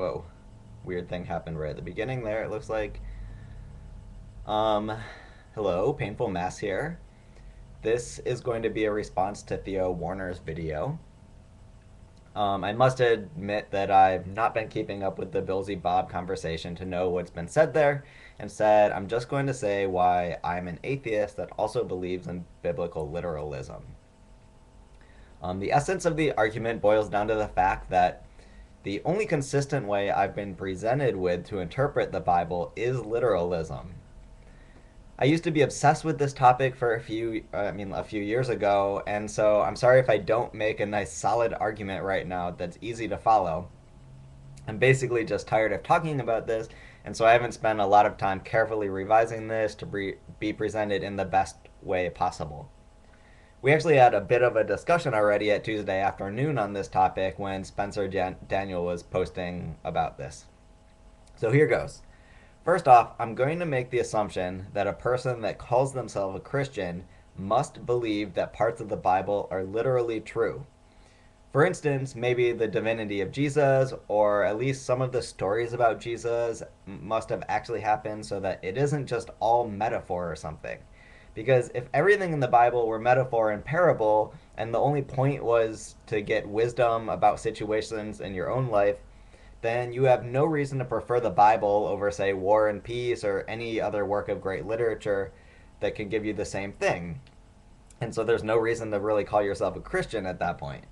Whoa, weird thing happened right at the beginning there. It looks like. Um, Hello, Painful Mess here. This is going to be a response to Theo Warner's video. I must admit that I've not been keeping up with the billzybobb conversation to know what's been said there. Instead, I'm just going to say why I'm an atheist that also believes in biblical literalism. The essence of the argument boils down to the fact that the only consistent way I've been presented with to interpret the Bible is literalism. I used to be obsessed with this topic for a few years ago, and so I'm sorry if I don't make a nice solid argument right now that's easy to follow. I'm basically just tired of talking about this, and so I haven't spent a lot of time carefully revising this to be presented in the best way possible. We actually had a bit of a discussion already at Tuesday afternoon on this topic when Spencer Daniel was posting about this. So here goes. First off, I'm going to make the assumption that a person that calls themselves a Christian must believe that parts of the Bible are literally true. For instance, maybe the divinity of Jesus, or at least some of the stories about Jesus, must have actually happened so that it isn't just all metaphor or something. Because if everything in the Bible were metaphor and parable, and the only point was to get wisdom about situations in your own life, then you have no reason to prefer the Bible over, say, War and Peace or any other work of great literature that can give you the same thing. And so there's no reason to really call yourself a Christian at that point.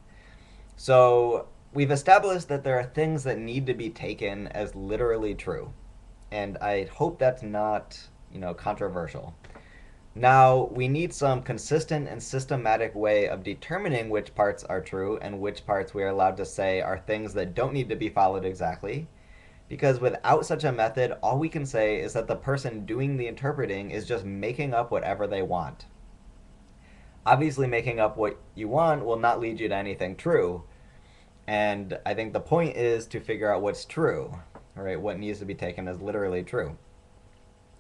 So we've established that there are things that need to be taken as literally true. And I hope that's not, controversial. Now, we need some consistent and systematic way of determining which parts are true and which parts we are allowed to say are things that don't need to be followed exactly. Because without such a method, all we can say is that the person doing the interpreting is just making up whatever they want. Obviously, making up what you want will not lead you to anything true. And I think the point is to figure out what's true, right? What needs to be taken as literally true.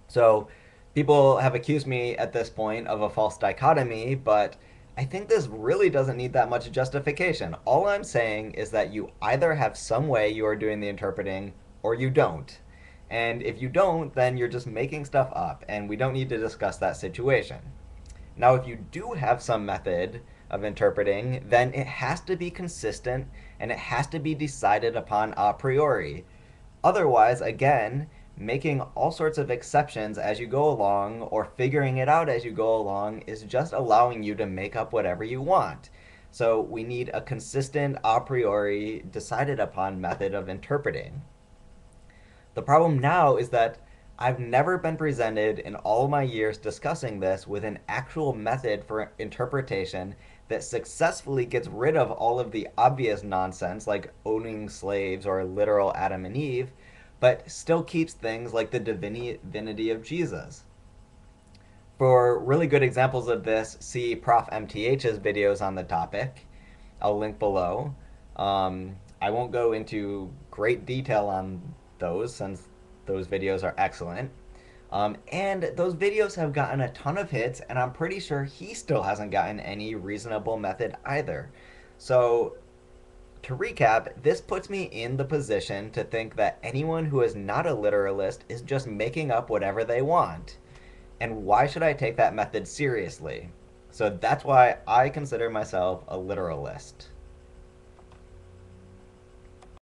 So people have accused me at this point of a false dichotomy, but I think this really doesn't need that much justification. All I'm saying is that you either have some way you are doing the interpreting or you don't. And if you don't, then you're just making stuff up, and we don't need to discuss that situation. Now, if you do have some method of interpreting, then it has to be consistent and it has to be decided upon a priori. Otherwise, again, making all sorts of exceptions as you go along or figuring it out as you go along is just allowing you to make up whatever you want. So we need a consistent, a priori, decided upon method of interpreting. The problem now is that I've never been presented in all my years discussing this with an actual method for interpretation that successfully gets rid of all of the obvious nonsense like owning slaves or literal Adam and Eve, but still keeps things like the divinity of Jesus. For really good examples of this, see Prof. MTH's videos on the topic. I'll link below. I won't go into great detail on those since those videos are excellent. And those videos have gotten a ton of hits, and I'm pretty sure he still hasn't gotten any reasonable method either. So to recap, this puts me in the position to think that anyone who is not a literalist is just making up whatever they want. And why should I take that method seriously? So that's why I consider myself a literalist.